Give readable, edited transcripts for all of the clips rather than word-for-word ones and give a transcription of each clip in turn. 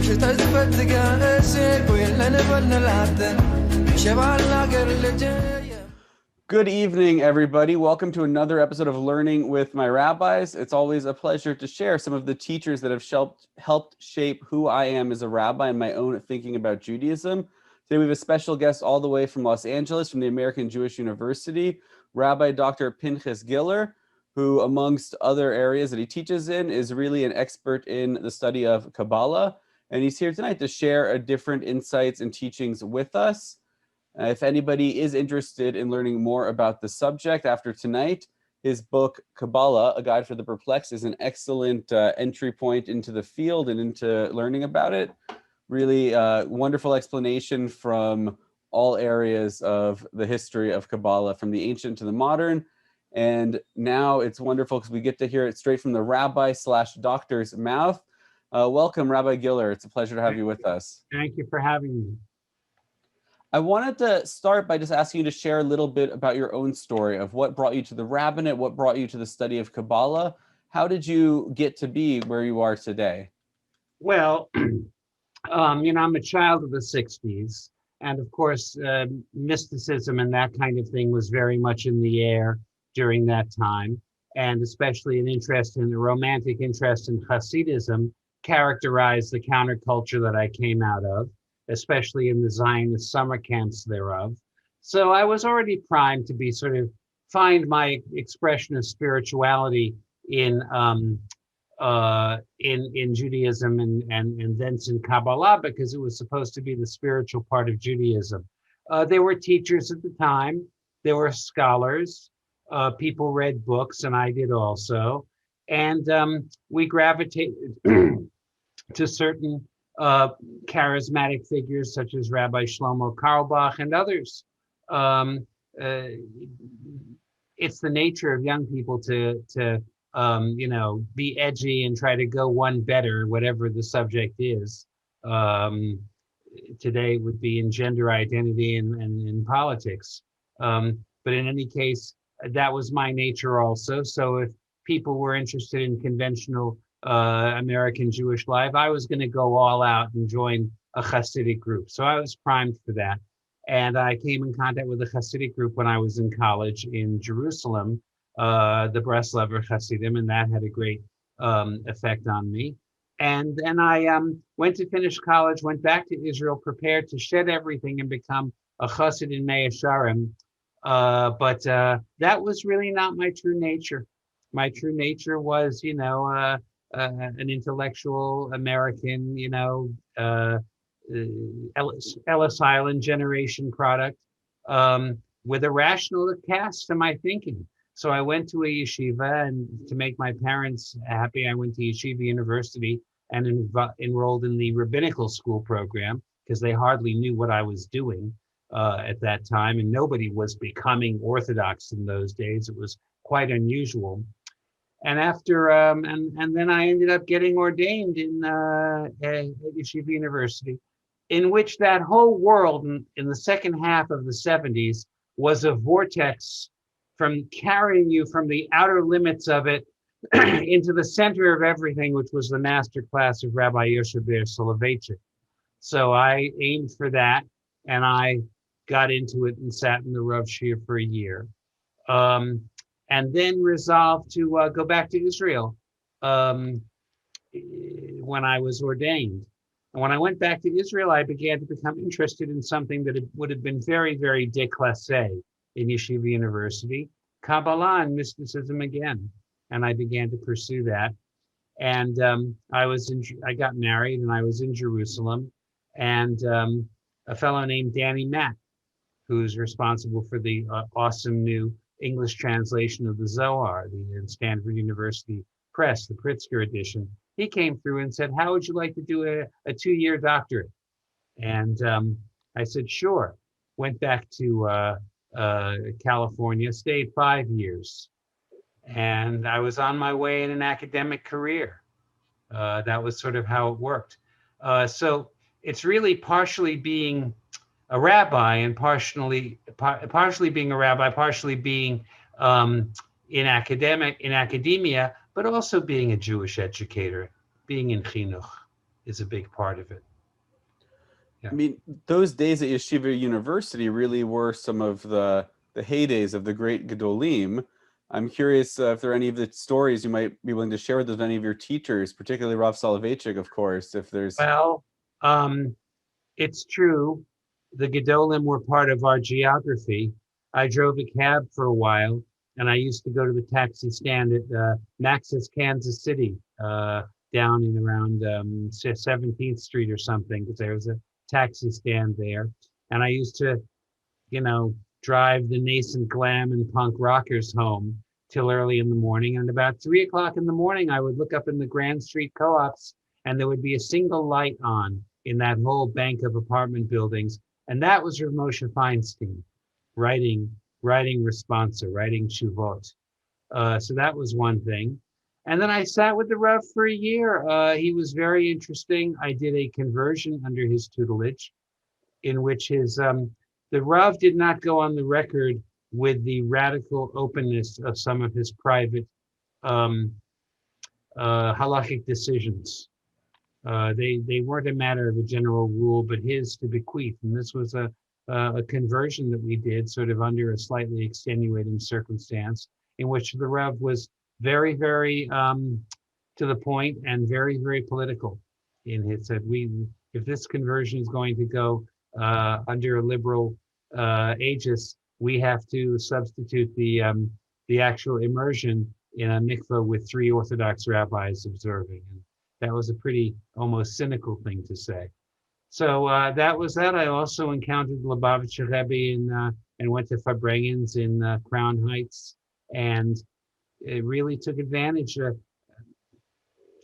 Good evening, everybody. Welcome to another episode of Learning with My Rabbis. It's always a pleasure to share some of the teachers that have helped shape who I am as a rabbi and my own thinking about Judaism. Today we have a special guest all the way from Los Angeles, from the American Jewish University, Rabbi Dr. Pinchas Giller, who, amongst other areas that he teaches in, is really an expert in the study of Kabbalah. And he's here tonight to share different insights and teachings with us. If anybody is interested in learning more about the subject after tonight, his book, Kabbalah, A Guide for the Perplexed, is an excellent entry point into the field and into learning about it. Really wonderful explanation from all areas of the history of Kabbalah, from the ancient to the modern. And now it's wonderful because we get to hear it straight from the rabbi/doctor's mouth. Welcome, Rabbi Giller. It's a pleasure to have you with us. Thank you for having me. I wanted to start by just asking you to share a little bit about your own story of what brought you to the rabbinate, what brought you to the study of Kabbalah. How did you get to be where you are today? Well, I'm a child of the 60s. And of course, mysticism and that kind of thing was very much in the air during that time. And especially the romantic interest in Hasidism characterized the counterculture that I came out of, especially in the Zionist summer camps thereof. So I was already primed to be find my expression of spirituality in Judaism and thence in Kabbalah, because it was supposed to be the spiritual part of Judaism. There were teachers at the time, there were scholars, people read books, and I did also. And we gravitated to certain charismatic figures such as Rabbi Shlomo Carlebach and others. It's the nature of young people to be edgy and try to go one better, whatever the subject is. Today it would be in gender identity and in politics. But in any case, that was my nature also. So if people were interested in conventional American Jewish life, I was going to go all out and join a Hasidic group. So I was primed for that. And I came in contact with a Hasidic group when I was in college in Jerusalem, the Breslover Hasidim, and that had a great effect on me. And then I went to finish college, went back to Israel, prepared to shed everything and become a Hasid in Mea Sharim. But that was really not my true nature. My true nature was, an intellectual American, Ellis Island generation product with a rational cast to my thinking. So I went to a yeshiva, and to make my parents happy, I went to Yeshiva University and enrolled in the rabbinical school program, because they hardly knew what I was doing at that time, and nobody was becoming Orthodox in those days. It was quite unusual. And after, and then I ended up getting ordained in Yeshiva University, in which that whole world in the second half of the 70s was a vortex from carrying you from the outer limits of it into the center of everything, which was the master class of Rabbi Yoshe Ber Soloveitchik. So I aimed for that, and I got into it and sat in the Rav Shir for a year. And then resolved to go back to Israel when I was ordained. And when I went back to Israel, I began to become interested in something that would have been very, very déclassé in Yeshiva University, Kabbalah and mysticism again. And I began to pursue that. And I got married, and I was in Jerusalem. And a fellow named Danny Mack, who's responsible for the awesome new English translation of the Zohar, the Stanford University Press, the Pritzker edition. He came through and said, "How would you like to do a 2-year doctorate?" And I said, "Sure." Went back to California, stayed 5 years. And I was on my way in an academic career. That was sort of how it worked. So it's really partially being a rabbi and partially being a rabbi, partially being in academia, but also being a Jewish educator, being in chinuch. is a big part of it. Yeah. I mean, those days at Yeshiva University really were some of the heydays of the great Gedolim. I'm curious if there are any of the stories you might be willing to share with us, any of your teachers, particularly Rav Soloveitchik, of course, if there's... Well, it's true. The Gedolim were part of our geography. I drove a cab for a while, and I used to go to the taxi stand at Max's Kansas City, down in around 17th Street or something, because there was a taxi stand there. And I used to, drive the nascent glam and punk rockers home till early in the morning. And about 3 o'clock in the morning, I would look up in the Grand Street co-ops, and there would be a single light on in that whole bank of apartment buildings. And that was Rav Moshe Feinstein writing responsa, writing shuvot. So that was one thing. And then I sat with the Rav for a year. He was very interesting. I did a conversion under his tutelage, in which the Rav did not go on the record with the radical openness of some of his private halachic decisions. They weren't a matter of a general rule, but his to bequeath. And this was a conversion that we did sort of under a slightly extenuating circumstance, in which the Rav was very, very to the point and very, very political. In his said, if this conversion is going to go under a liberal aegis, we have to substitute the actual immersion in a mikveh with 3 Orthodox rabbis observing. And that was a pretty almost cynical thing to say. So that was that. I also encountered Lubavitcher Rebbe and went to Farbrengens in Crown Heights, and it really took advantage.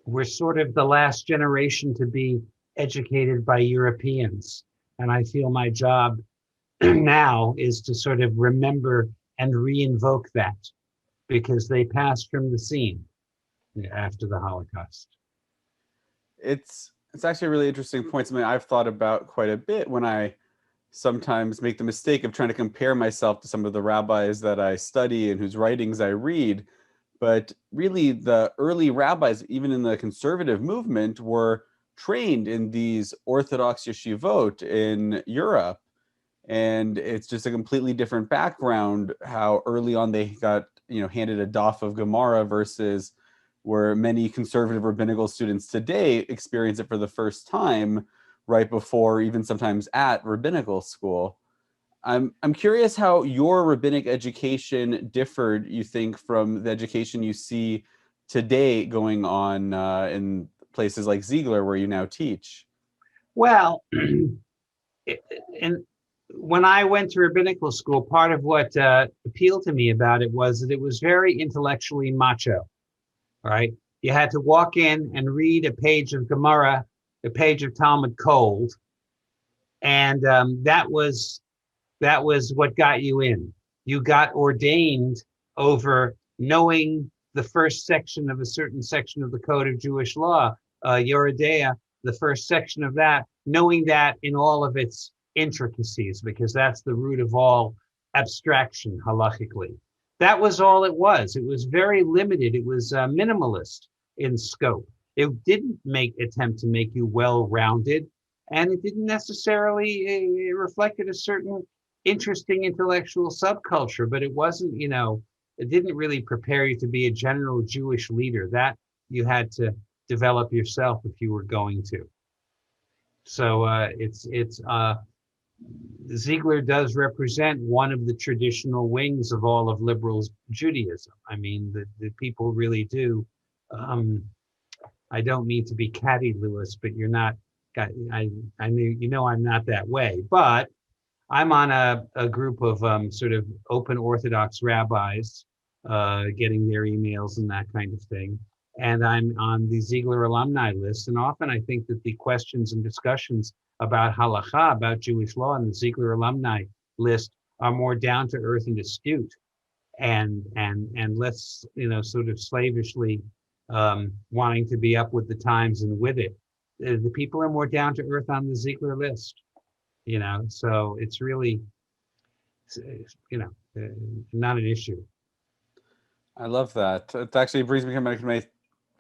We're sort of the last generation to be educated by Europeans, and I feel my job now is to sort of remember and re-invoke that, because they passed from the scene after the Holocaust. It's actually a really interesting point, something I've thought about quite a bit when I sometimes make the mistake of trying to compare myself to some of the rabbis that I study and whose writings I read. But really, the early rabbis, even in the conservative movement, were trained in these Orthodox yeshivot in Europe. And it's just a completely different background, how early on they got, handed a daf of Gemara versus where many conservative rabbinical students today experience it for the first time right before, even sometimes at rabbinical school. I'm curious how your rabbinic education differed, you think, from the education you see today going on in places like Ziegler, where you now teach. Well, and when I went to rabbinical school, part of what appealed to me about it was that it was very intellectually macho, right? You had to walk in and read a page of Gemara, a page of Talmud cold, and that was what got you in. You got ordained over knowing the first section of a certain section of the Code of Jewish Law, Yoredea, the first section of that, knowing that in all of its intricacies, because that's the root of all abstraction halachically. That was all it was. It was very limited. It was minimalist in scope. It didn't attempt to make you well-rounded, and it didn't necessarily, it reflected a certain interesting intellectual subculture, but it wasn't, it didn't really prepare you to be a general Jewish leader. That you had to develop yourself if you were going to. So Ziegler does represent one of the traditional wings of all of liberal Judaism. I mean, the people really do. I don't mean to be catty, Lewis, but you're not. I knew I'm not that way, but I'm on a group of sort of open Orthodox rabbis, getting their emails and that kind of thing. And I'm on the Ziegler alumni list. And often I think that the questions and discussions about halacha, about Jewish law, and the Ziegler alumni list are more down to earth and astute, and less, sort of slavishly wanting to be up with the times and with it. The people are more down to earth on the Ziegler list, so it's really, not an issue. I love that. It actually brings me to my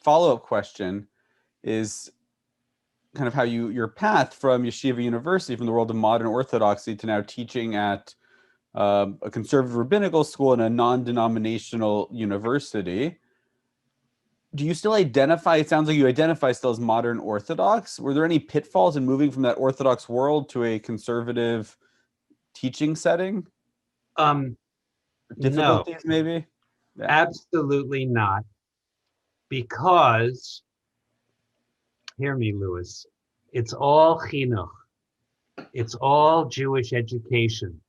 follow-up question is, kind of how your path from Yeshiva University, from the world of modern Orthodoxy, to now teaching at a conservative rabbinical school in a non-denominational university. Do you still identify, it sounds like you identify still as modern Orthodox. Were there any pitfalls in moving from that Orthodox world to a conservative teaching setting? No, Difficulties, maybe? Yeah. absolutely not. Because, hear me, Louis, it's all chinuch. It's all Jewish education.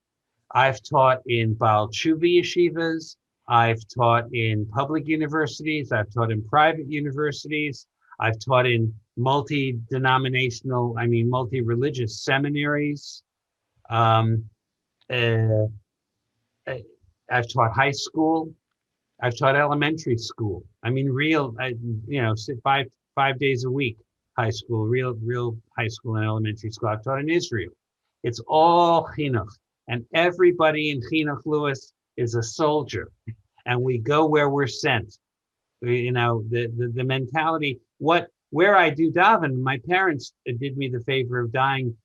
I've taught in Baal Tshuva yeshivas. I've taught in public universities. I've taught in private universities. I've taught in multi-denominational, multi-religious seminaries. Um, uh, I've taught high school. I've taught elementary school. Five days a week, high school, real high school and elementary school. I've taught in Israel. It's all chinuch. And everybody in chinuch, Louis, is a soldier. And we go where we're sent. The mentality, where I do daven, my parents did me the favor of dying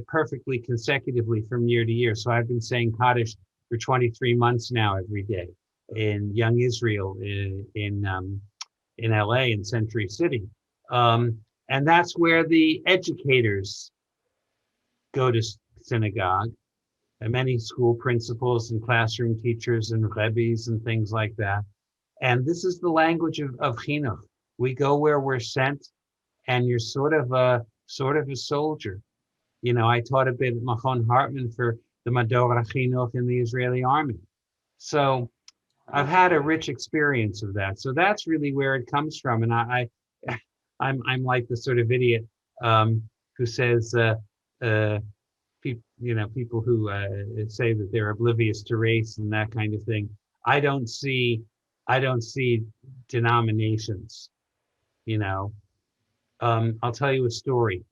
perfectly consecutively from year to year. So I've been saying Kaddish for 23 months now every day in Young Israel in LA, in Century City. And that's where the educators go to synagogue, and many school principals and classroom teachers and Rabbis and things like that. And this is the language of chinuch. We go where we're sent, and you're sort of a soldier. I taught a bit at Machon Hartman for the Mador HaChinuch in the Israeli army. So I've had a rich experience of that. So that's really where it comes from. And I'm like the sort of idiot who says people who say that they're oblivious to race and that kind of thing. I don't see denominations. I'll tell you a story.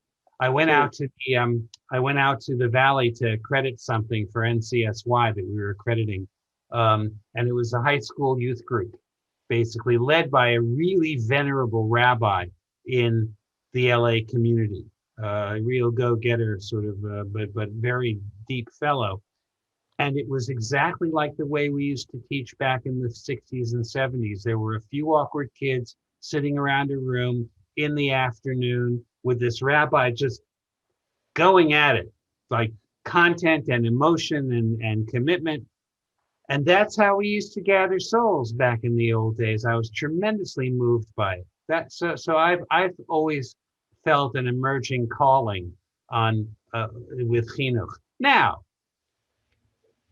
I went out to the valley to credit something for NCSY that we were accrediting. And it was a high school youth group, basically led by a really venerable rabbi in the LA community, a real go-getter sort of, but very deep fellow. And it was exactly like the way we used to teach back in the 60s and 70s. There were a few awkward kids sitting around a room in the afternoon with this rabbi just going at it, like content and emotion and commitment. And that's how we used to gather souls back in the old days. I was tremendously moved by it. So I've always felt an emerging calling on with chinuch. Now,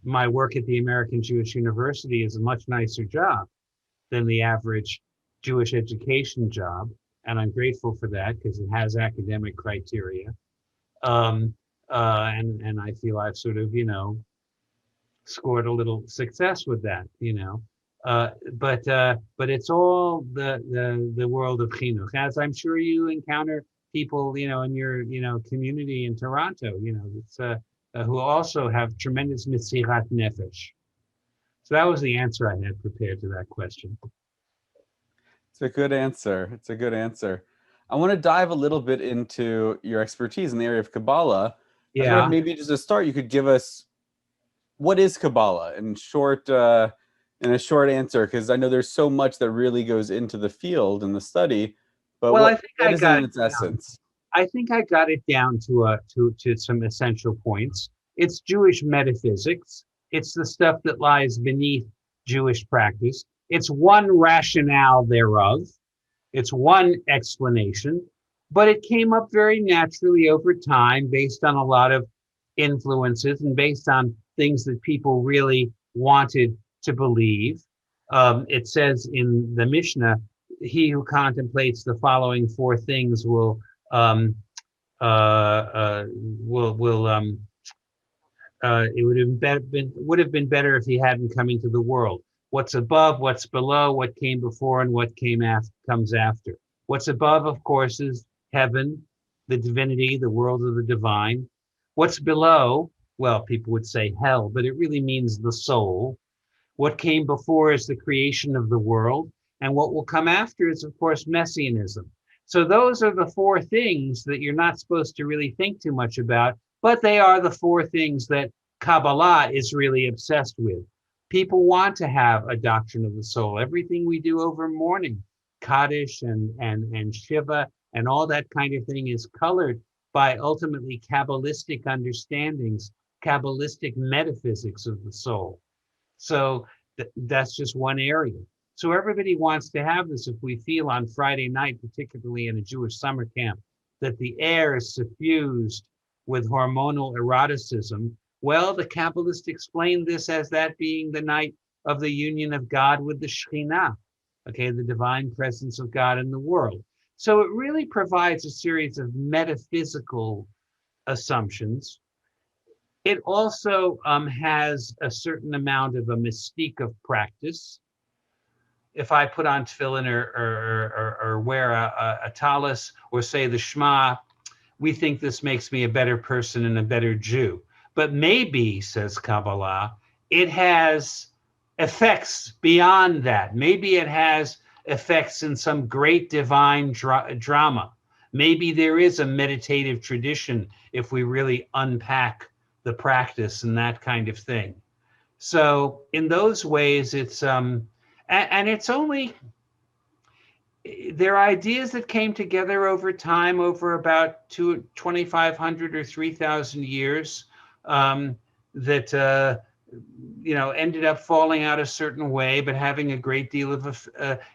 my work at the American Jewish University is a much nicer job than the average Jewish education job, and I'm grateful for that because it has academic criteria. And I feel I've sort of scored a little success with that, but it's all the world of chinuch, as I'm sure you encounter people, in your, community in Toronto, it's, who also have tremendous mesirat nefesh. So that was the answer I had prepared to that question. It's a good answer. I want to dive a little bit into your expertise in the area of Kabbalah. Yeah. Maybe just to start, you could give us, what is Kabbalah in a short answer, because I know there's so much that really goes into the field and the study, but well, what is it in its essence? I think I got it down to some essential points. It's Jewish metaphysics. It's the stuff that lies beneath Jewish practice. It's one rationale thereof. It's one explanation, but it came up very naturally over time based on a lot of influences and based on things that people really wanted to believe. It says in the Mishnah, he who contemplates the following four things would have been better if he hadn't come into the world. What's above, what's below, what came before, and what comes after. What's above, of course, is heaven, the divinity, the world of the divine. What's below, well, people would say hell, but it really means the soul. What came before is the creation of the world, and what will come after is, of course, messianism. So those are the four things that you're not supposed to really think too much about, but they are the four things that Kabbalah is really obsessed with. People want to have a doctrine of the soul. Everything we do over morning, Kaddish and Shiva and all that kind of thing is colored by ultimately Kabbalistic understandings, Kabbalistic metaphysics of the soul. So that's just one area. So everybody wants to have this. If we feel on Friday night, particularly in a Jewish summer camp, that the air is suffused with hormonal eroticism, well, the Kabbalists explain this as that being the night of the union of God with the Shekhinah, okay, the divine presence of God in the world. So it really provides a series of metaphysical assumptions. It also has a certain amount of a mystique of practice. If I put on tefillin or wear a tallis or say the Shema, we think this makes me a better person and a better Jew. But maybe, says Kabbalah, it has effects beyond that. Maybe it has effects in some great divine drama. Maybe there is a meditative tradition if we really unpack the practice and that kind of thing. So in those ways, it's and it's only, they're ideas that came together over time, over about 2,500 or 3,000 years, that ended up falling out a certain way, but having a great deal of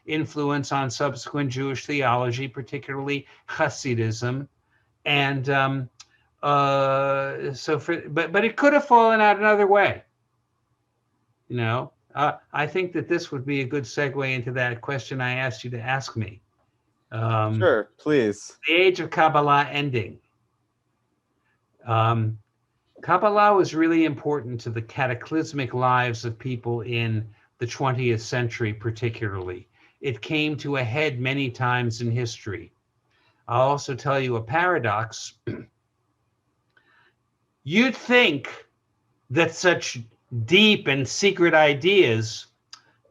influence on subsequent Jewish theology, particularly Hasidism, and but it could have fallen out another way. I think that this would be a good segue into that question I asked you to ask me. Sure, please. The age of Kabbalah ending. Kabbalah was really important to the cataclysmic lives of people in the 20th century, particularly. It came to a head many times in history. I'll also tell you a paradox. You'd think that such deep and secret ideas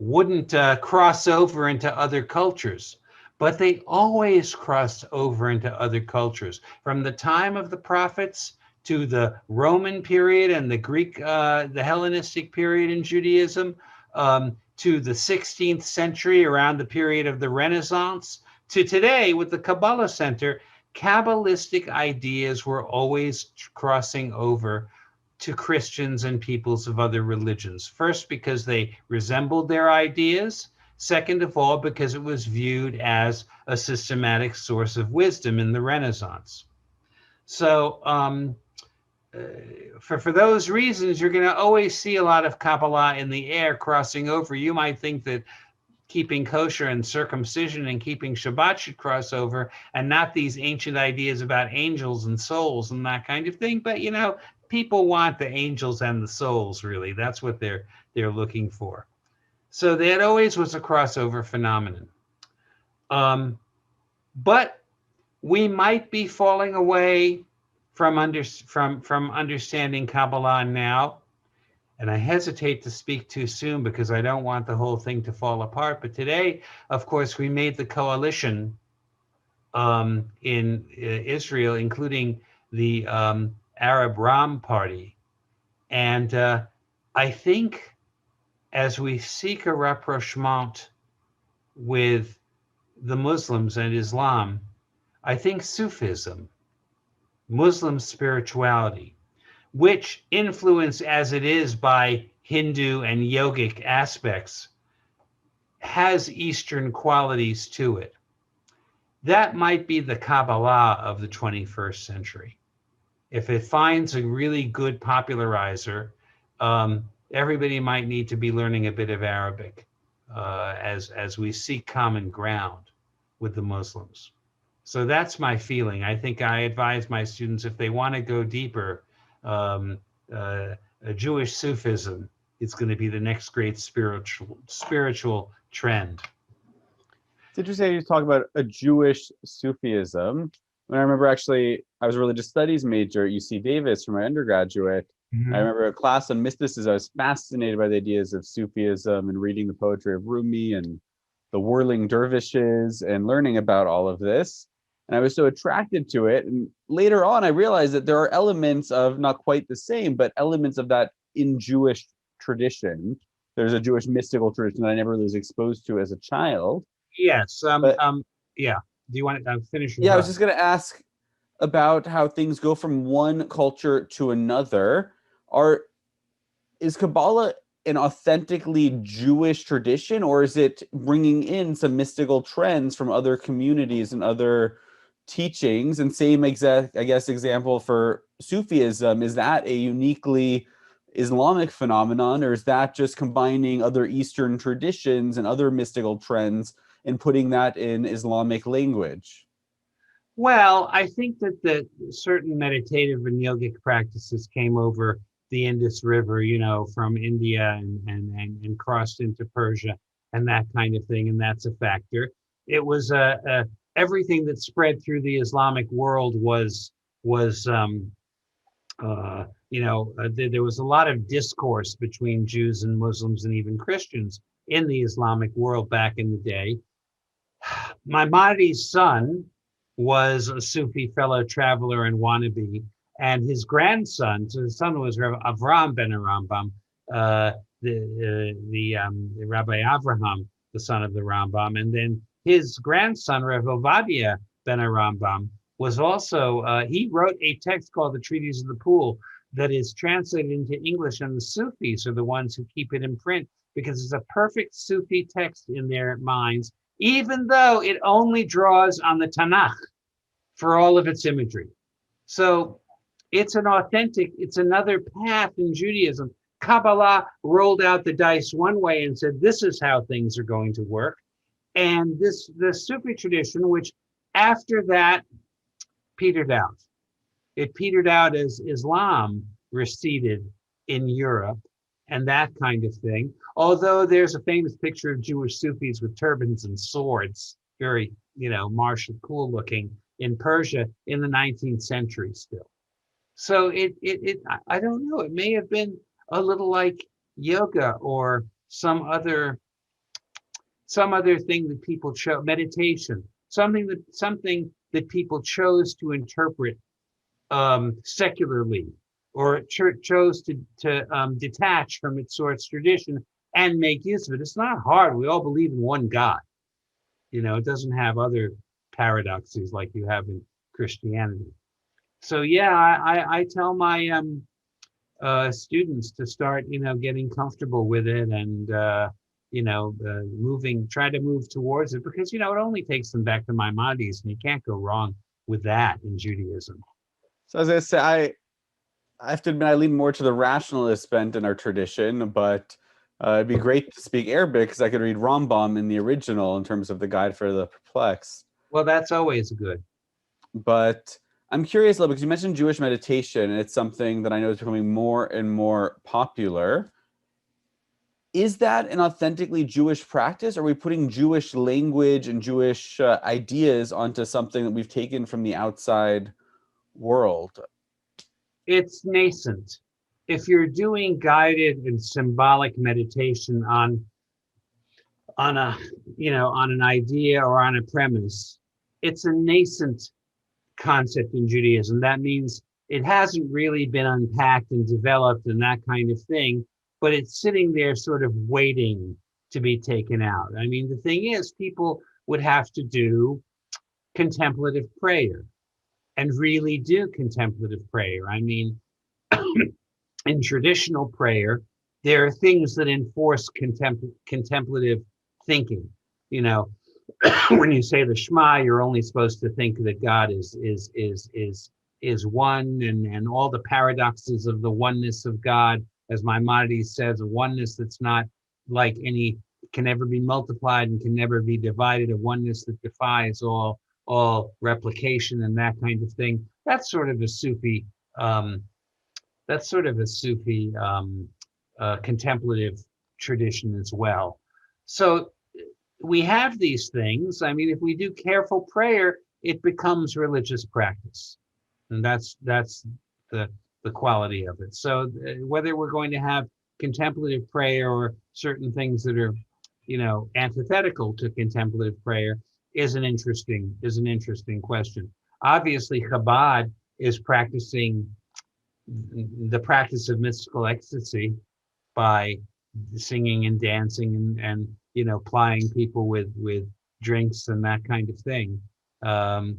wouldn't cross over into other cultures, but they always crossed over into other cultures. From the time of the prophets to the Roman period and the Greek, the Hellenistic period in Judaism, to the 16th century around the period of the Renaissance, to today with the Kabbalah Center, Kabbalistic ideas were always crossing over to Christians and peoples of other religions. First, because they resembled their ideas. Second of all, because it was viewed as a systematic source of wisdom in the Renaissance. So for those reasons, you're going to always see a lot of Kabbalah in the air crossing over. You might think that keeping kosher and circumcision and keeping Shabbat should cross over, and not these ancient ideas about angels and souls and that kind of thing. But people want the angels and the souls, really. That's what they're looking for. So that always was a crossover phenomenon. But we might be falling away from understanding Kabbalah now. And I hesitate to speak too soon because I don't want the whole thing to fall apart. But today, of course, we made the coalition in Israel, including the Arab Ram Party. And I think as we seek a rapprochement with the Muslims and Islam, I think Sufism, Muslim spirituality, which influenced as it is by Hindu and yogic aspects, has Eastern qualities to it. That might be the Kabbalah of the 21st century. If it finds a really good popularizer, everybody might need to be learning a bit of Arabic as we seek common ground with the Muslims. So that's my feeling. I think I advise my students, if they want to go deeper, Jewish Sufism is going to be the next great spiritual trend. It's interesting you talk about a Jewish Sufism. When I remember, actually, I was a religious studies major at UC Davis for my undergraduate. I remember a class on mysticism. I was fascinated by the ideas of Sufism and reading the poetry of Rumi and the whirling dervishes and learning about all of this. And I was so attracted to it. And later on, I realized that there are elements of, not quite the same, but elements of that in Jewish tradition. There's a Jewish mystical tradition that I never was exposed to as a child. Yes. But Yeah. Do you want to finish your yeah, I was thought? just going to ask about how things go from one culture to another. Is Kabbalah an authentically Jewish tradition, or is it bringing in some mystical trends from other communities and other teachings? And same exact, I guess, example for Sufism. Is that a uniquely Islamic phenomenon, or is that just combining other Eastern traditions and other mystical trends and putting that in Islamic language? Well, I think that the certain meditative and yogic practices came over the Indus River, from India and crossed into Persia and that kind of thing, and that's a factor. It was everything that spread through the Islamic world was there was a lot of discourse between Jews and Muslims and even Christians in the Islamic world back in the day. Maimonides' son was a Sufi fellow traveler and wannabe, and his grandson, so his son was Avram ben Rambam, the Rabbi Avraham, the son of the Rambam, and then his grandson, Rav Ovadia ben Rambam, was also, he wrote a text called the Treatise of the Pool that is translated into English, and the Sufis are the ones who keep it in print because it's a perfect Sufi text in their minds, even though it only draws on the Tanakh for all of its imagery. So it's another path in Judaism. Kabbalah rolled out the dice one way and said, this is how things are going to work. And the Sufi tradition, which after that petered out. It petered out as Islam receded in Europe and that kind of thing. Although there's a famous picture of Jewish Sufis with turbans and swords, very, martial, cool looking in Persia in the 19th century still. So I don't know, it may have been a little like yoga or some other thing that people chose, meditation, something that people chose to interpret secularly, or chose to detach from its source tradition and make use of it. It's not hard. We all believe in one God. It doesn't have other paradoxes like you have in Christianity. So yeah, I tell my students to start, getting comfortable with it and try to move towards it, because it only takes them back to Maimonides, and you can't go wrong with that in Judaism. So as I say, I have to admit I lean more to the rationalist bent in our tradition, but it'd be great to speak Arabic because I could read Rambam in the original in terms of the Guide for the Perplexed. Well, that's always good. But I'm curious, because you mentioned Jewish meditation, and it's something that I know is becoming more and more popular. Is that an authentically Jewish practice? Or are we putting Jewish language and Jewish ideas onto something that we've taken from the outside world? It's nascent. If you're doing guided and symbolic meditation on an idea or on a premise, it's a nascent concept in Judaism. That means it hasn't really been unpacked and developed and that kind of thing, but it's sitting there sort of waiting to be taken out. I mean, the thing is, people would have to do contemplative prayer and really do contemplative prayer. I mean, in traditional prayer, there are things that enforce contemplative thinking. When you say the Shema, you're only supposed to think that God is one, and all the paradoxes of the oneness of God, as Maimonides says, a oneness that's not like any, can never be multiplied and can never be divided, a oneness that defies all replication and that kind of thing. That's sort of a Sufi contemplative tradition as well. So we have these things. I mean, if we do careful prayer, it becomes religious practice, and that's the quality of it. So whether we're going to have contemplative prayer or certain things that are, antithetical to contemplative prayer, is an interesting question. Obviously, Chabad is practicing the practice of mystical ecstasy by singing and dancing and plying people with drinks and that kind of thing. Um,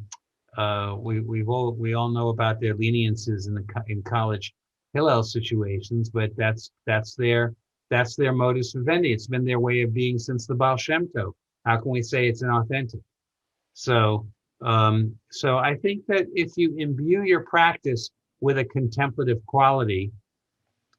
we all know about their leniences in college Hillel situations, but that's their modus vivendi. It's been their way of being since the Baal Shem Tov. How can we say it's inauthentic? So I think that if you imbue your practice with a contemplative quality,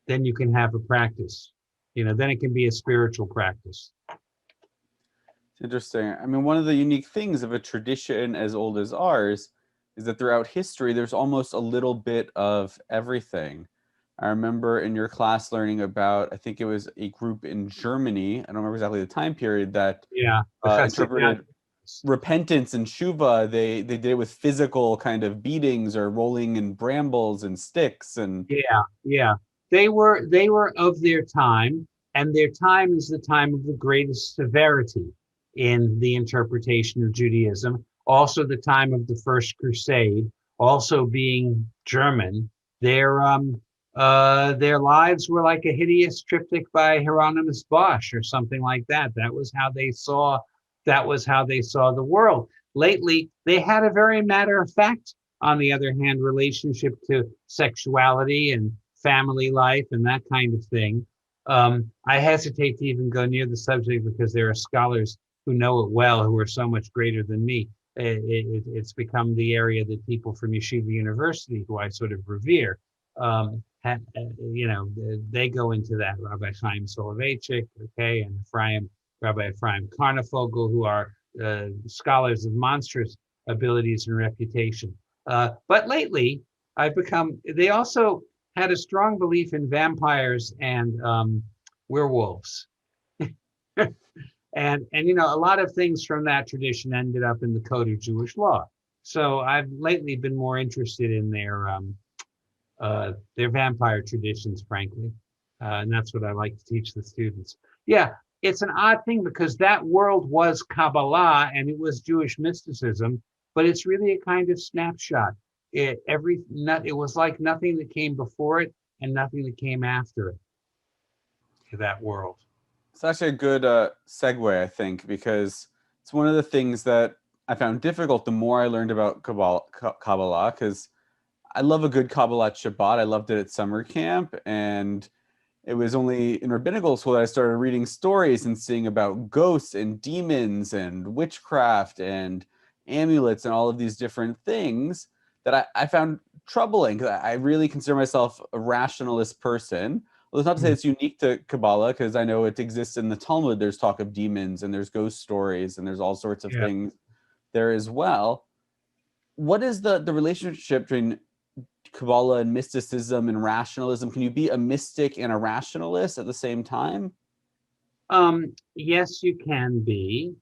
then you can have a practice. Then it can be a spiritual practice. It's interesting. I mean, one of the unique things of a tradition as old as ours is that throughout history, there's almost a little bit of everything. I remember in your class learning about, I think it was a group in Germany, I don't remember exactly the time period, that interpreted repentance and shuva. They did it with physical kind of beatings or rolling in brambles and sticks. And yeah. They were of their time, and their time is the time of the greatest severity in the interpretation of Judaism. Also the time of the First Crusade, also being German. Their lives were like a hideous triptych by Hieronymus Bosch or something like that. That was how they saw the world. Lately, they had a very matter of fact, on the other hand, relationship to sexuality and family life and that kind of thing. I hesitate to even go near the subject because there are scholars who know it well, who are so much greater than me. It's become the area that people from Yeshiva University, who I sort of revere, they go into that. Rabbi Chaim Soloveitchik, okay, and Rabbi Ephraim Karnafogel, who are scholars of monstrous abilities and reputation. But lately, they also had a strong belief in vampires and werewolves. and a lot of things from that tradition ended up in the Code of Jewish Law. So I've lately been more interested in their vampire traditions, frankly. And that's what I like to teach the students. Yeah, it's an odd thing because that world was Kabbalah and it was Jewish mysticism, but it's really a kind of snapshot. It was like nothing that came before it and nothing that came after it, to that world. It's actually a good segue, I think, because it's one of the things that I found difficult the more I learned about Kabbalah, because I love a good Kabbalah Shabbat. I loved it at summer camp, and it was only in rabbinical school that I started reading stories and seeing about ghosts and demons and witchcraft and amulets and all of these different things that I found troubling. I really consider myself a rationalist person. Well, it's not to say it's unique to Kabbalah, because I know it exists in the Talmud. There's talk of demons and there's ghost stories and there's all sorts of things there as well. What is the relationship between Kabbalah and mysticism and rationalism? Can you be a mystic and a rationalist at the same time? Yes, you can be.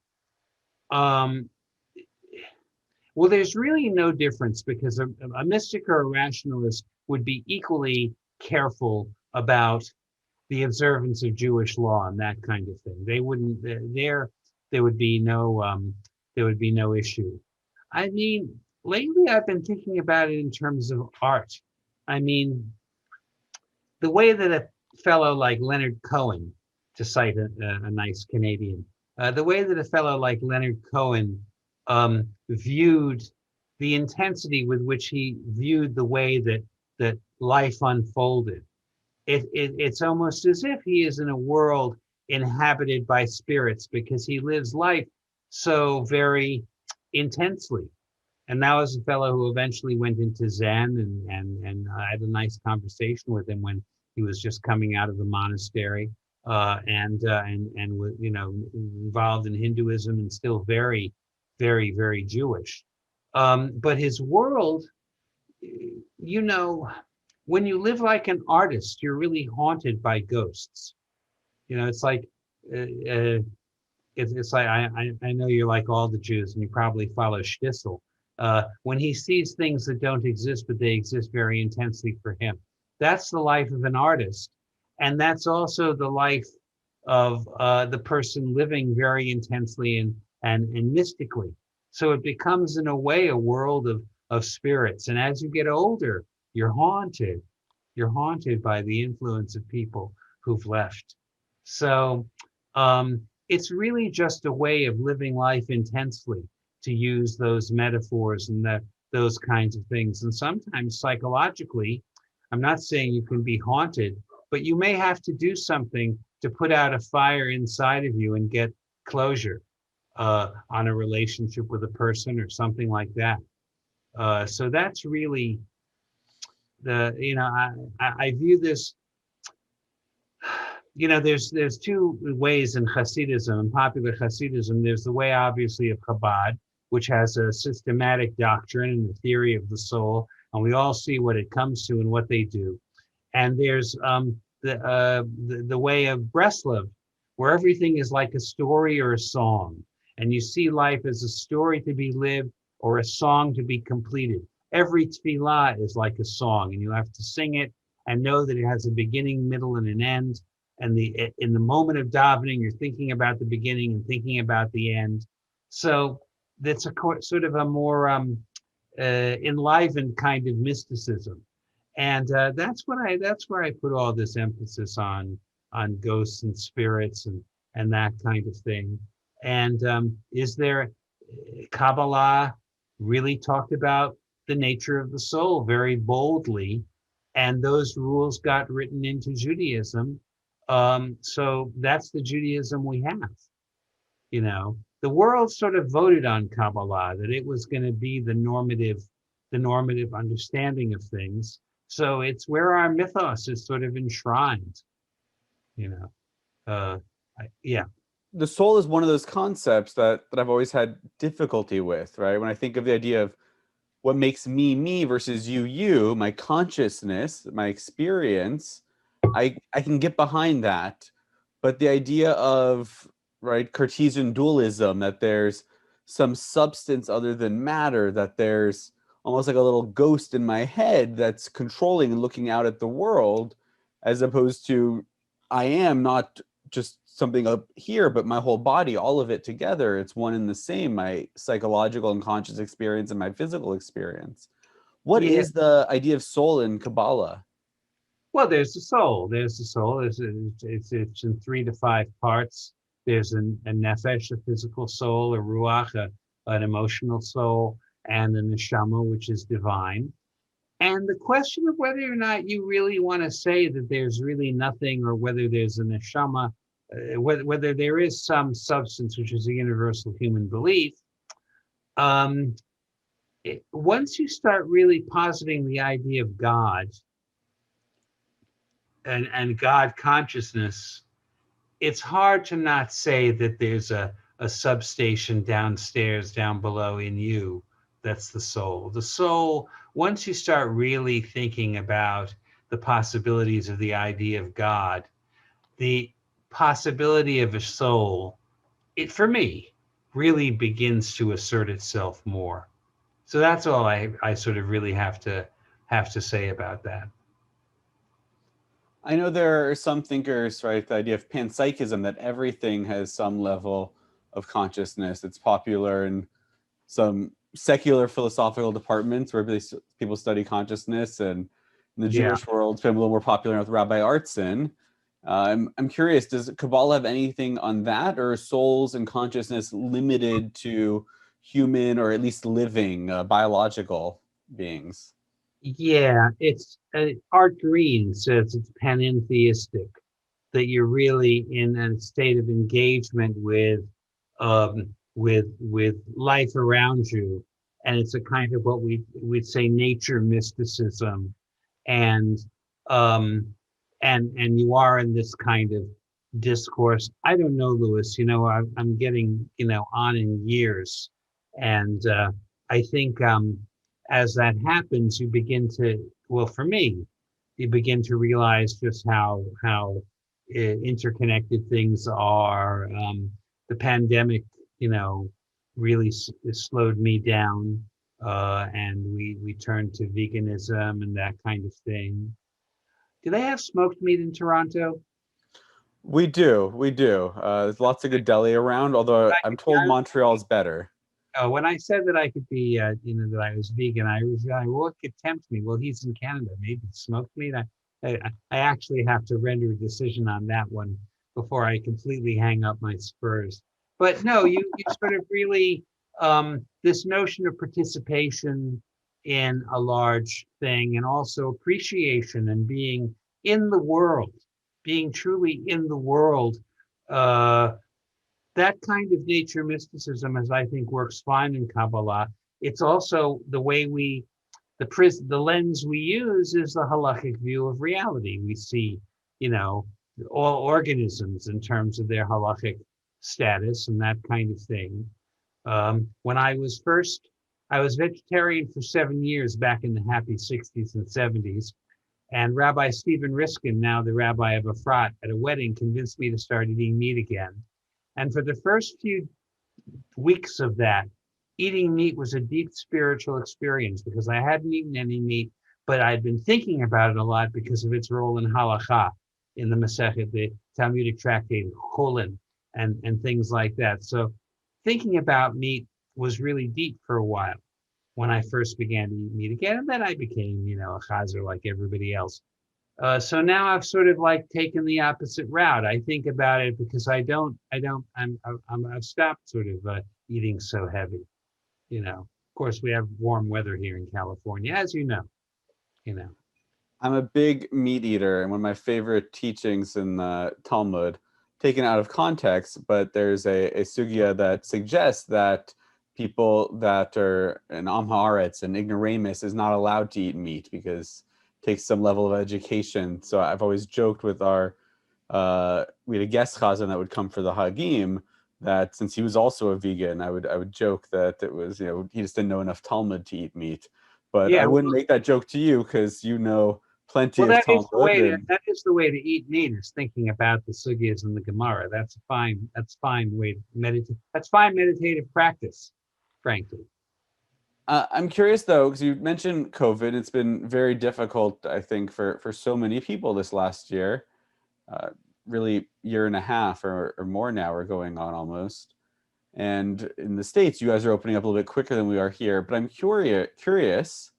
Well, there's really no difference because a mystic or a rationalist would be equally careful about the observance of Jewish law and that kind of thing. They wouldn't. There would be no issue. I mean, lately I've been thinking about it in terms of art. I mean, the way that a fellow like Leonard Cohen, to cite a nice Canadian, the way that a fellow like Leonard Cohen viewed the intensity with which he viewed the way that life unfolded. It's almost as if he is in a world inhabited by spirits because he lives life so very intensely. And that was a fellow who eventually went into Zen, and I had a nice conversation with him when he was just coming out of the monastery, and was involved in Hinduism and still very, very, very Jewish. But his world, when you live like an artist, you're really haunted by ghosts. It's like it's like I know you're like all the Jews, and you probably follow Shtisel. When he sees things that don't exist, but they exist very intensely for him. That's the life of an artist. And that's also the life of the person living very intensely and mystically. So it becomes, in a way, a world of spirits. And as you get older, you're haunted. You're haunted by the influence of people who've left. So it's really just a way of living life intensely, to use those metaphors and those kinds of things. And sometimes psychologically, I'm not saying you can be haunted, but you may have to do something to put out a fire inside of you and get closure on a relationship with a person or something like that. So that's really I view this, there's two ways in Hasidism, in popular Hasidism. There's the way, obviously, of Chabad, which has a systematic doctrine and the theory of the soul, and we all see what it comes to and what they do. And there's the way of Breslov, where everything is like a story or a song, and you see life as a story to be lived or a song to be completed. Every tefillah is like a song, and you have to sing it and know that it has a beginning, middle, and an end. And in the moment of davening, you're thinking about the beginning and thinking about the end. So that's a sort of a more enlivened kind of mysticism, and that's where I put all this emphasis on ghosts and spirits and that kind of thing. And is there Kabbalah really talked about the nature of the soul very boldly, and those rules got written into Judaism. So that's the Judaism we have. The world sort of voted on Kabbalah, that it was going to be the normative understanding of things. So it's where our mythos is sort of enshrined. Yeah. The soul is one of those concepts that I've always had difficulty with, right? When I think of the idea of what makes me me versus you, my consciousness, my experience, I can get behind that. But the idea of, right, Cartesian dualism, that there's some substance other than matter, that there's almost like a little ghost in my head that's controlling and looking out at the world, as opposed to I am not just something up here, but my whole body, all of it together. It's one and the same, my psychological and conscious experience and my physical experience. What Yeah. is the idea of soul in Kabbalah? Well, there's the soul. It's in 3 to 5 parts. There's a nefesh, a physical soul, a ruach, an emotional soul, and a neshama, which is divine. And the question of whether or not you really want to say that there's really nothing, or whether there's a neshama, whether there is some substance, which is a universal human belief, once you start really positing the idea of God and God consciousness, it's hard to not say that there's a substation downstairs, down below in you. That's the soul. The soul, once you start really thinking about the possibilities of the idea of God, the possibility of a soul, it, for me, really begins to assert itself more. So that's all I sort of really have to say about that. I know there are some thinkers, right, the idea of panpsychism, that everything has some level of consciousness. It's popular in some secular philosophical departments where people study consciousness, and in the Jewish world, it's been a little more popular with Rabbi Artson. I'm curious, does Kabbalah have anything on that, or are souls and consciousness limited to human, or at least living, biological beings? Yeah, it's Art Green says it's panentheistic, that you're really in a state of engagement with life around you, and it's a kind of what we'd say nature mysticism, and and you are in this kind of discourse. I don't know, Louis. I'm getting on in years, and I think as that happens, you begin to, well, for me, you begin to realize just how interconnected things are. The pandemic, really slowed me down, and we turned to veganism and that kind of thing. Do they have smoked meat in Toronto? We do. There's lots of good deli around, although I'm told Montreal's better. When I said that I could be, that I was vegan, I was like, what could tempt me? Well, he's in Canada. Maybe smoked meat. I actually have to render a decision on that one before I completely hang up my spurs. But no, you sort of really, this notion of participation in a large thing and also appreciation and being in the world, being truly in the world. That kind of nature mysticism, as I think, works fine in Kabbalah. It's also the way the lens we use is the halachic view of reality. We see, you know, all organisms in terms of their halachic status and that kind of thing. When I was vegetarian for 7 years back in the happy 60s and 70s. And Rabbi Stephen Riskin, now the rabbi of Efrat, at a wedding, convinced me to start eating meat again. And for the first few weeks of that, eating meat was a deep spiritual experience because I hadn't eaten any meat, but I'd been thinking about it a lot because of its role in halacha, in the Masechet, the Talmudic tractate, Cholin, and things like that. So thinking about meat was really deep for a while when I first began to eat meat again. And then I became, a chazer like everybody else. So now I've sort of like taken the opposite route. I think about it because I've stopped sort of eating so heavy. Of course, we have warm weather here in California, as you know. I'm a big meat eater, and one of my favorite teachings in the Talmud, taken out of context, but there's a sugya that suggests that people that are in Am Haaretz and ignoramus is not allowed to eat meat because it takes some level of education. So I've always joked with we had a guest chazan that would come for the Hagim, that since he was also a vegan, I would joke that it was, he just didn't know enough Talmud to eat meat. But Yeah, I wouldn't make that joke to you because plenty of Talmud. That is the way to eat meat, is thinking about the sugyas and the Gemara. That's fine way to meditate. That's fine meditative practice, frankly. I'm curious though, because you mentioned COVID. It's been very difficult, I think, for so many people this last year. Really, year and a half or more now are going on almost. And in the States, you guys are opening up a little bit quicker than we are here. But I'm curious.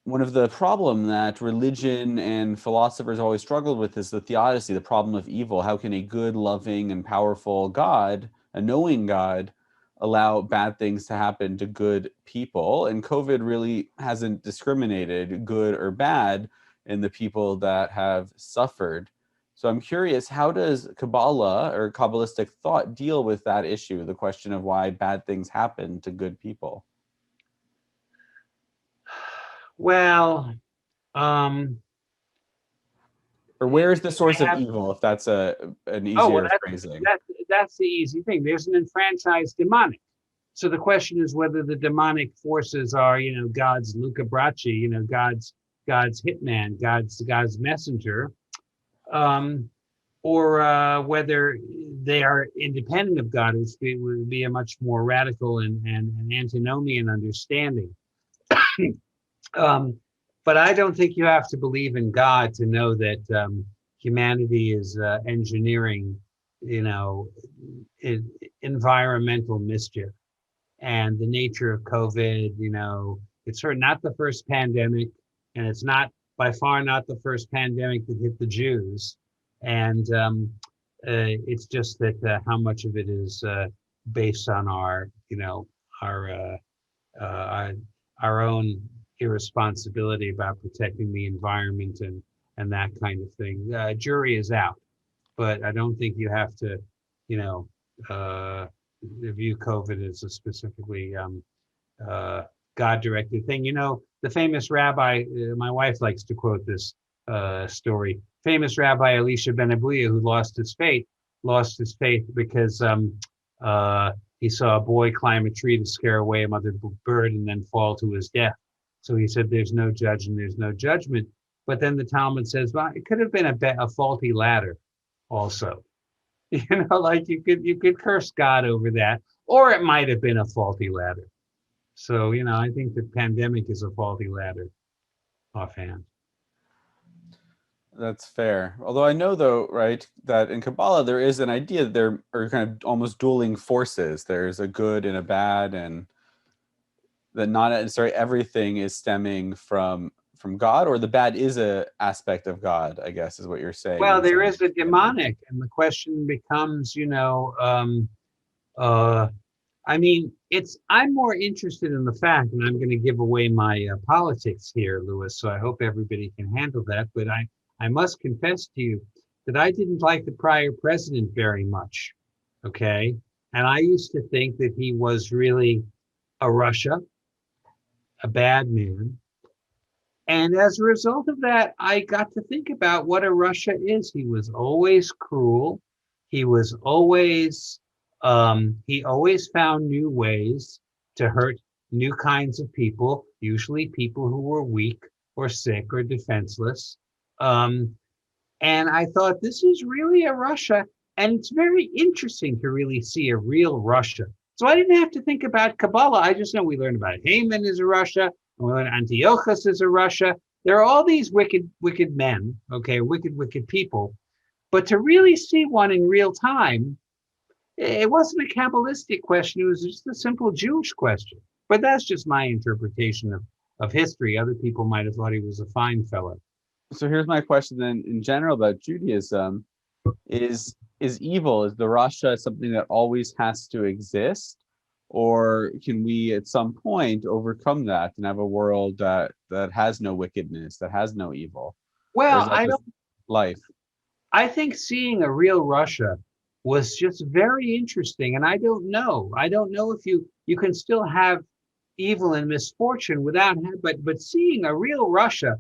One of the problem that religion and philosophers always struggled with is the theodicy, the problem of evil. How can a good, loving, and powerful God, a knowing God, allow bad things to happen to good people? And COVID really hasn't discriminated good or bad in the people that have suffered. So I'm curious, how does Kabbalah or Kabbalistic thought deal with that issue, the question of why bad things happen to good people? Well, or where is the source of evil, if that's an easier phrasing? That's the easy thing. There's an enfranchised demonic. So the question is whether the demonic forces are, God's Luca Bracci, God's hitman, God's messenger, or whether they are independent of God, which would be a much more radical and antinomian understanding. But I don't think you have to believe in God to know that humanity is engineering, environmental mischief. And the nature of COVID, it's sort of not the first pandemic, and it's not by far not the first pandemic that hit the Jews. And it's just that how much of it is based on our own irresponsibility about protecting the environment and that kind of thing. Jury is out, but I don't think you have to, view COVID as a specifically God-directed thing. The famous rabbi, my wife likes to quote this story. Famous Rabbi Elisha ben Abuya, who lost his faith because he saw a boy climb a tree to scare away a mother bird and then fall to his death. So he said, "There's no judge and there's no judgment." But then the Talmud says, "Well, it could have been a faulty ladder, also." Like you could curse God over that, or it might have been a faulty ladder. So I think the pandemic is a faulty ladder, offhand. That's fair. Although I know, though, right, that in Kabbalah there is an idea that there are kind of almost dueling forces. There's a good and a bad, and that not necessarily everything is stemming from God, or the bad is a aspect of God, I guess, is what you're saying Well, in there some is a sense. demonic, and the question becomes, uh, I mean, I'm more interested in the fact, and I'm going to give away my politics here, Louis, so I hope everybody can handle that. But I must confess to you that I didn't like the prior president very much. Okay. And I used to think that he was really a Russia, a bad man. And as a result of that, I got to think about what a Russia is. He was always cruel. He was always, he always found new ways to hurt new kinds of people, usually people who were weak or sick or defenseless. Um, and I thought, this is really a Russia. And it's very interesting to really see a real Russia. So I didn't have to think about Kabbalah. I just know we learned about Haman is a Russia. We learned Antiochus is a Russia. There are all these wicked, wicked men, okay, wicked, wicked people. But to really see one in real time, it wasn't a Kabbalistic question. It was just a simple Jewish question. But that's just my interpretation of history. Other people might have thought he was a fine fellow. So here's my question then in general about Judaism. Is evil, is the Rasha something that always has to exist? Or can we at some point overcome that and have a world that has no wickedness, that has no evil? Or is Well, that just life? I think seeing a real Russia was just very interesting. And I don't know. I don't know if you can still have evil and misfortune without, but seeing a real Russia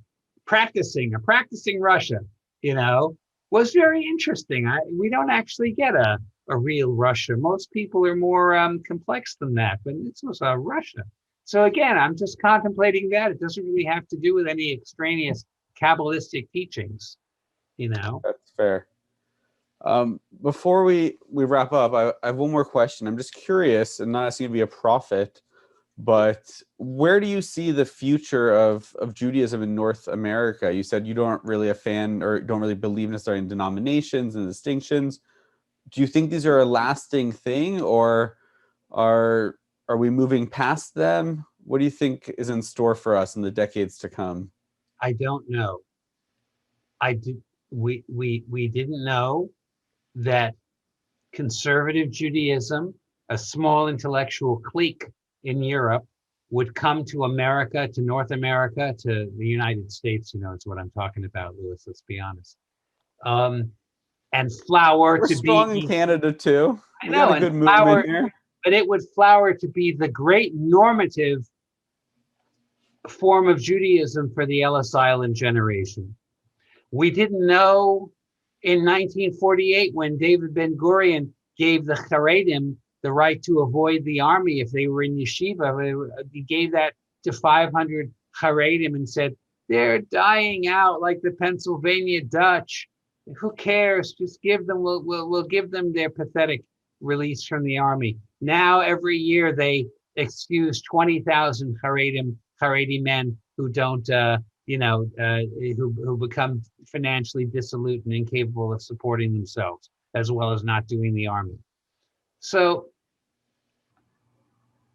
a practicing Russia, you know, was very interesting. We don't actually get a real Russia. Most people are more complex than that, but this was a Russia. So again, I'm just contemplating that. It doesn't really have to do with any extraneous Kabbalistic teachings, you know. That's fair. Before we wrap up, I have one more question. I'm just curious, and not asking you to be a prophet, but where do you see the future of Judaism in North America? You said you don't really a fan or don't really believe necessarily in denominations and distinctions. Do you think these are a lasting thing, or are are we moving past them? What do you think is in store for us in the decades to come? I don't know. I did. We didn't know that conservative Judaism, a small intellectual clique in Europe, would come to America, to North America, to the United States. You know, it's what I'm talking about, Louis. Let's be honest. Um, and flower We're to strong in be. Canada too. I We got know, a and good movement flower, here. but it would flower to be the great normative form of Judaism for the Ellis Island generation. We didn't know in 1948 when David Ben Gurion gave the Haredim the right to avoid the army if they were in yeshiva. He gave that to 500 Haredim and said, they're dying out like the Pennsylvania Dutch. Who cares? Just give them, we'll give them their pathetic release from the army. Now, every year, they excuse 20,000 Haredi men who don't, who become financially dissolute and incapable of supporting themselves, as well as not doing the army. So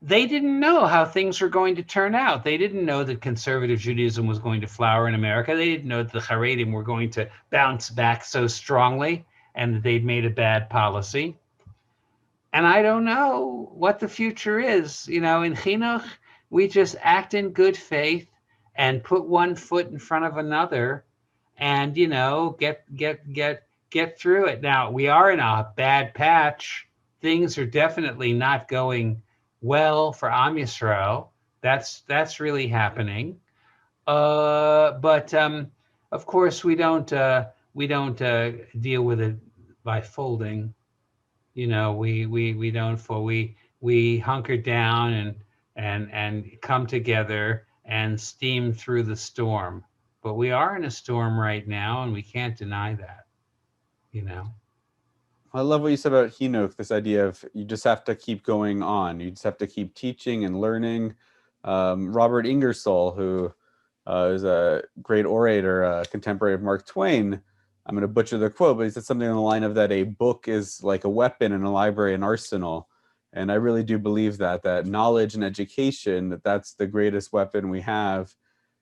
they didn't know how things were going to turn out. They didn't know that conservative Judaism was going to flower in America. They didn't know that the Haredim were going to bounce back so strongly and that they'd made a bad policy. And I don't know what the future is. You know, in Chinuch, we just act in good faith and put one foot in front of another and, you know, get through it. Now, we are in a bad patch. Things are definitely not going well for Am Yisrael. That's really happening. But of course, we don't deal with it by folding. You know, we don't fall. We hunker down and come together and steam through the storm. But we are in a storm right now, and we can't deny that. You know. I love what you said about Hinoch, this idea of you just have to keep going on. You just have to keep teaching and learning. Robert Ingersoll, who Who's a great orator, a contemporary of Mark Twain. I'm going to butcher the quote, but he said something on the line of that a book is like a weapon and a library an arsenal. And I really do believe that knowledge and education, that's the greatest weapon we have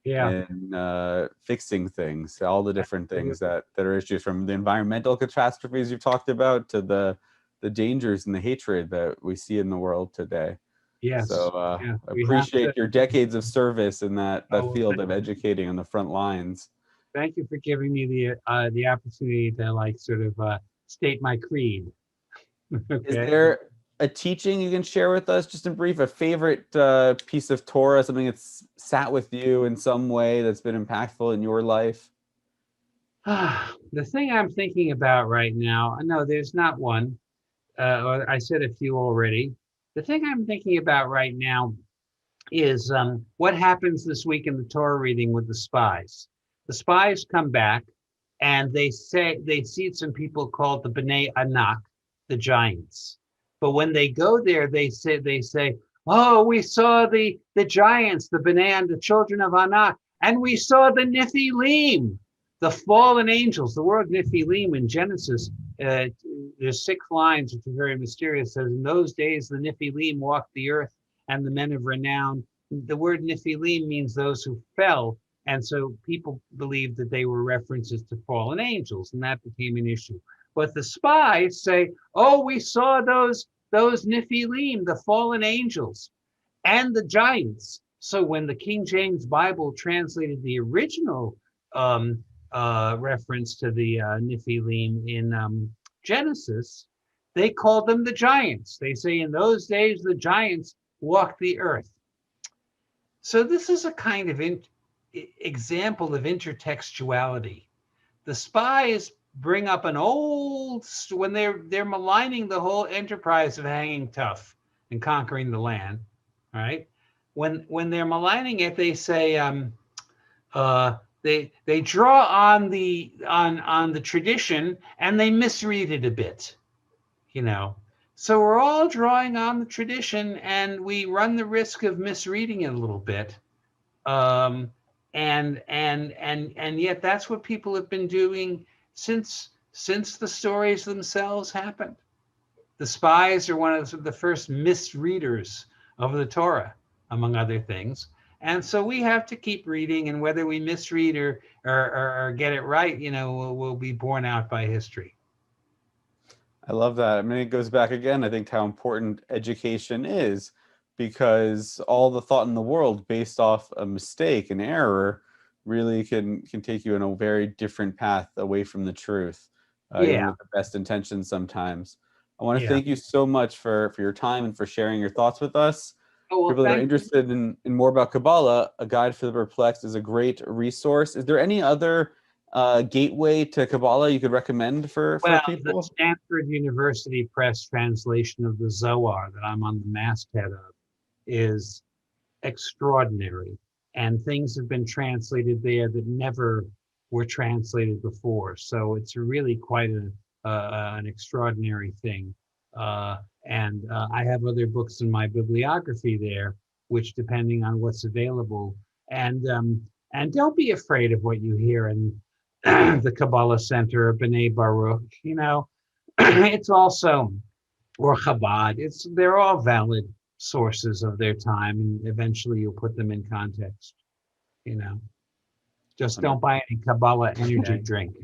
in fixing things, all the different things that are issues, from the environmental catastrophes you've talked about to the dangers and the hatred that we see in the world today. Yes. So appreciate your decades of service in that field of educating on the front lines. Thank you for giving me the opportunity to like sort of state my creed. Okay. Is there a teaching you can share with us, just in brief, a favorite piece of Torah, something that's sat with you in some way that's been impactful in your life? The thing I'm thinking about right now, no, there's not one. I said a few already. The thing I'm thinking about right now is what happens this week in the Torah reading with the spies. The spies come back and they see some people called the Bnei Anak, the giants. But when they go there, they say, oh, we saw the giants, the Bnei, the children of Anak, and we saw the Nephilim, the fallen angels. The word Nephilim in Genesis, there's 6 lines, which are very mysterious. It says, in those days, the Nephilim walked the earth and the men of renown. The word Nephilim means those who fell. And so people believed that they were references to fallen angels, and that became an issue. But the spies say, oh, we saw those Nephilim, the fallen angels, and the giants. So when the King James Bible translated the original reference to the Nephilim in Genesis, they called them the giants. They say in those days, the giants walked the earth. So this is a kind of example of intertextuality. The spies bring up an old, when they're maligning the whole enterprise of hanging tough and conquering the land, right? When they're maligning it, they say they draw on the tradition and they misread it a bit, you know. So we're all drawing on the tradition and we run the risk of misreading it a little bit. And yet that's what people have been doing since the stories themselves happened. The spies are one of the first misreaders of the Torah, among other things. And so we have to keep reading, and whether we misread or get it right, you know, will be borne out by history. I love that. I mean, it goes back again, I think, to how important education is, because all the thought in the world based off a mistake, an error, really can take you in a very different path away from the truth, even with the best intentions sometimes. I want to thank you so much for your time and for sharing your thoughts with us. People that are interested in more about Kabbalah, A Guide for the Perplexed is a great resource. Is there any other gateway to Kabbalah you could recommend for people? The Stanford University Press translation of the Zohar that I'm on the masthead of is extraordinary. And things have been translated there that never were translated before. So it's really quite an extraordinary thing. And I have other books in my bibliography there, which, depending on what's available, and don't be afraid of what you hear in the Kabbalah Center or B'nai Baruch. You know, it's also, or Chabad. They're all valid sources of their time, and eventually you'll put them in context. You know, just don't buy any Kabbalah energy drink.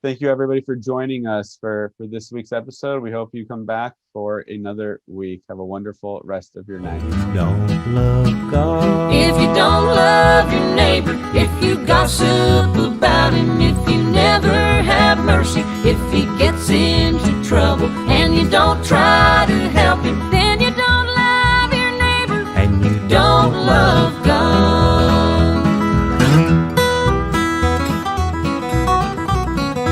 Thank you, everybody, for joining us for this week's episode. We hope you come back for another week. Have a wonderful rest of your night. Don't love God if you don't love your neighbor, if you gossip about him, if you never have mercy, if he gets into trouble and you don't try